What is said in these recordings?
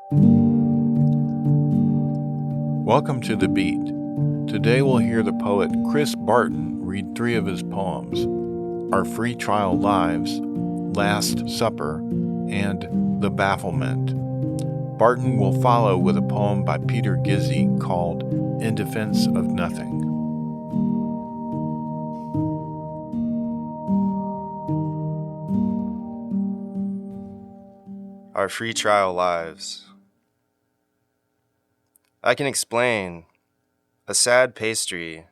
Welcome to The Beat. Today we'll hear the poet Chris Barton read 3 of his poems, Our Free Trial Lives, Last Supper, and The Bafflement. Barton will follow with a poem by Peter Gizzi called In Defense of Nothing. Our Free Trial Lives. I can explain a sad pastry,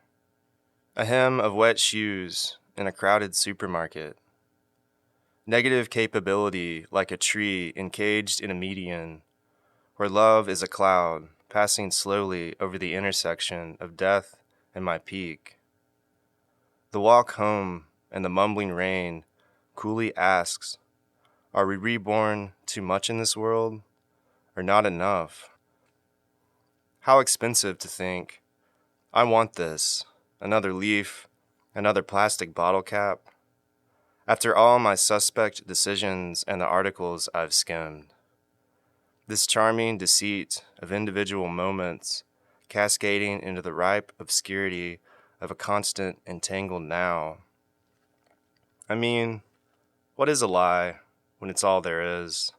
a hem of wet shoes in a crowded supermarket, negative capability like a tree encaged in a median, where love is a cloud passing slowly over the intersection of death and my peak. The walk home and the mumbling rain coolly asks, are we reborn too much in this world, or not enough? How expensive to think, I want this, another leaf, another plastic bottle cap. After all my suspect decisions and the articles I've skimmed. This charming deceit of individual moments cascading into the ripe obscurity of a constant entangled now. I mean, what is a lie when it's all there is?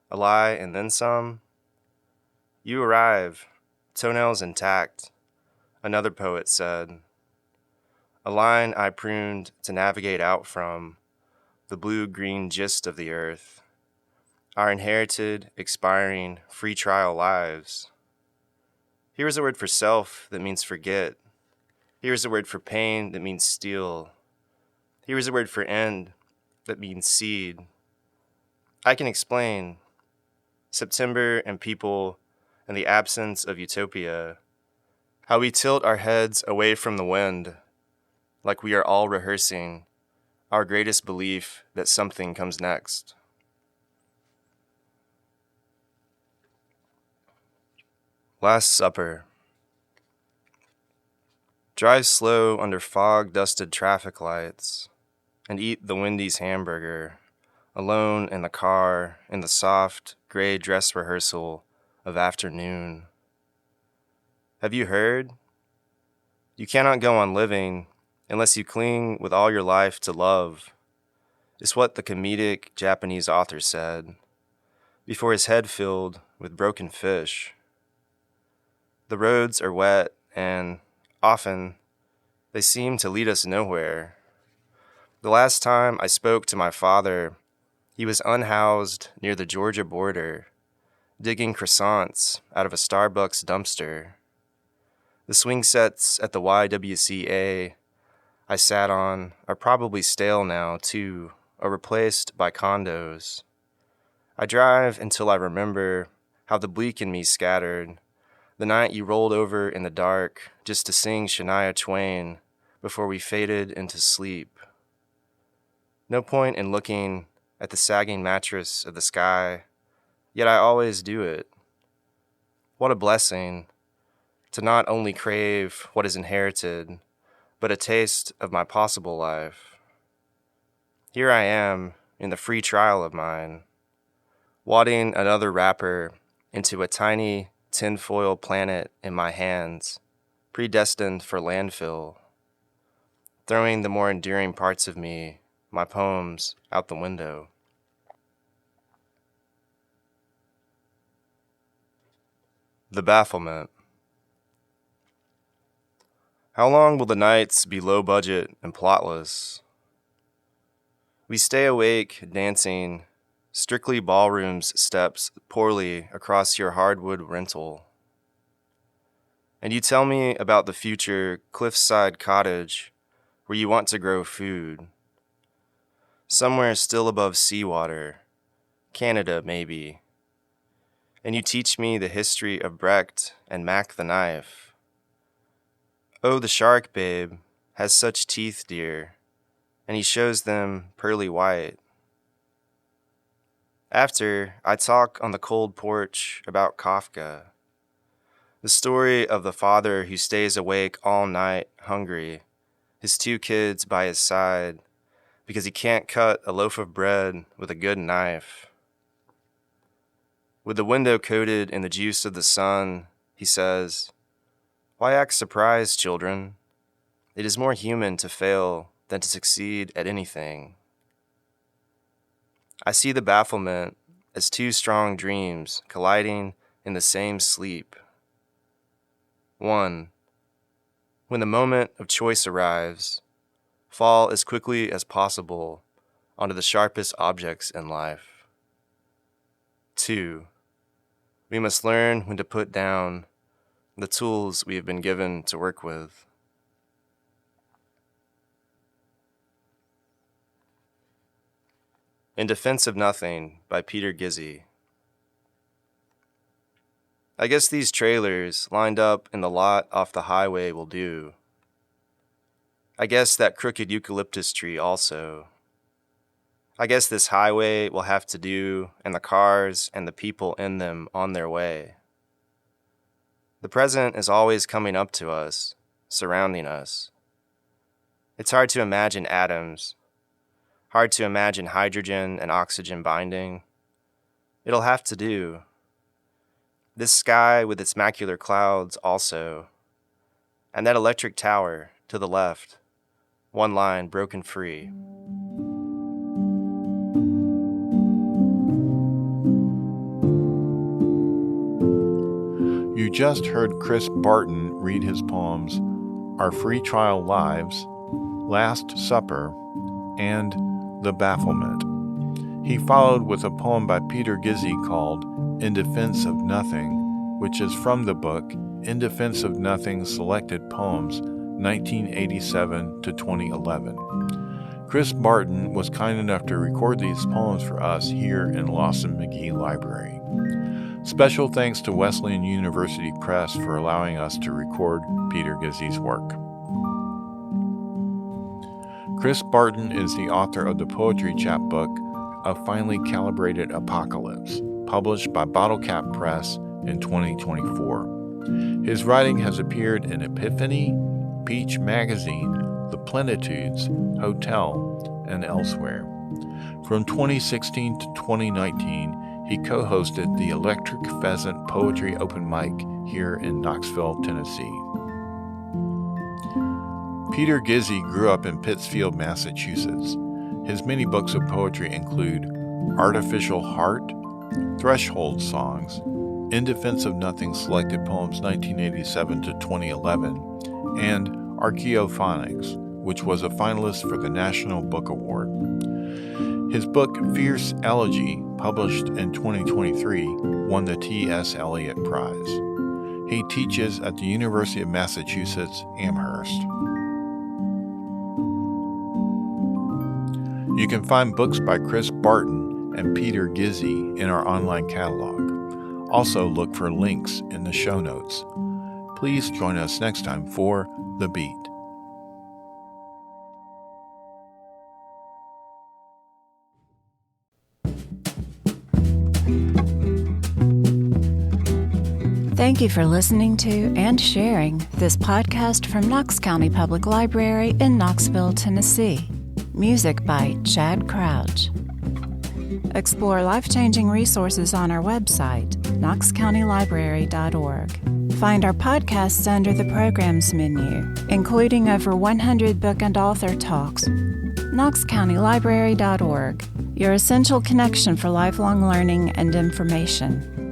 A lie and then some? You arrive, toenails intact, another poet said. A line I pruned to navigate out from, the blue-green gist of the earth, our inherited, expiring, free trial lives. Here is a word for self that means forget. Here is a word for pain that means steal. Here is a word for end that means seed. I can explain. September and people and the absence of utopia. How we tilt our heads away from the wind, like we are all rehearsing our greatest belief that something comes next. Last Supper. Drive slow under fog-dusted traffic lights and eat the Wendy's hamburger, alone in the car in the soft, gray dress rehearsal of afternoon. Have you heard? You cannot go on living unless you cling with all your life to love, is what the comedic Japanese author said, before his head filled with broken fish. The roads are wet and, often, they seem to lead us nowhere. The last time I spoke to my father, he was unhoused near the Georgia border, digging croissants out of a Starbucks dumpster. The swing sets at the YWCA I sat on are probably stale now, too, or replaced by condos. I drive until I remember how the bleak in me scattered, the night you rolled over in the dark just to sing Shania Twain before we faded into sleep. No point in looking at the sagging mattress of the sky, yet I always do it. What a blessing to not only crave what is inherited, but a taste of my possible life. Here I am in the free trial of mine, wadding another wrapper into a tiny tinfoil planet in my hands, predestined for landfill, throwing the more enduring parts of me, my poems, out the window. The Bafflement. How long will the nights be low budget and plotless? We stay awake, dancing, strictly ballroom's steps poorly across your hardwood rental. And you tell me about the future cliffside cottage where you want to grow food. Somewhere still above seawater, Canada maybe. And you teach me the history of Brecht and Mac the knife. Oh, the shark, babe, has such teeth, dear, and he shows them pearly white. After, I talk on the cold porch about Kafka, the story of the father who stays awake all night, hungry, his 2 kids by his side, because he can't cut a loaf of bread with a good knife. With the window coated in the juice of the sun, he says, "Why act surprised, children? It is more human to fail than to succeed at anything." I see the bafflement as two strong dreams colliding in the same sleep. One, when the moment of choice arrives, fall as quickly as possible onto the sharpest objects in life. Two, we must learn when to put down the tools we have been given to work with. In Defense of Nothing by Peter Gizzi. I guess these trailers lined up in the lot off the highway will do. I guess that crooked eucalyptus tree also. I guess this highway will have to do, and the cars and the people in them on their way. The present is always coming up to us, surrounding us. It's hard to imagine atoms, hard to imagine hydrogen and oxygen binding. It'll have to do. This sky with its macular clouds also, and that electric tower to the left, one line broken free. You just heard Chris Barton read his poems, Our Free Trial Lives, Last Supper, and The Bafflement. He followed with a poem by Peter Gizzi called In Defense of Nothing, which is from the book In Defense of Nothing Selected Poems, 1987 to 2011. Chris Barton was kind enough to record these poems for us here in Lawson McGee Library. Special thanks to Wesleyan University Press for allowing us to record Peter Gizzi's work. Chris Barton is the author of the poetry chapbook A Finely Calibrated Apocalypse, published by Bottlecap Press in 2024. His writing has appeared in Epiphany, Peach Magazine, The Plenitudes, Hotel, and elsewhere. From 2016 to 2019, he co-hosted the Electric Pheasant Poetry Open Mic here in Knoxville, Tennessee. Peter Gizzi grew up in Pittsfield, Massachusetts. His many books of poetry include Artificial Heart, Threshold Songs, In Defense of Nothing Selected Poems 1987 to 2011, and Archeophonics, which was a finalist for the National Book Award. His book, Fierce Elegy, published in 2023, won the T.S. Eliot Prize. He teaches at the University of Massachusetts Amherst. You can find books by Chris Barton and Peter Gizzi in our online catalog. Also look for links in the show notes. Please join us next time for The Beat. Thank you for listening to and sharing this podcast from Knox County Public Library in Knoxville, Tennessee. Music by Chad Crouch. Explore life-changing resources on our website, knoxcountylibrary.org. Find our podcasts under the Programs menu, including over 100 book and author talks. knoxcountylibrary.org, your essential connection for lifelong learning and information.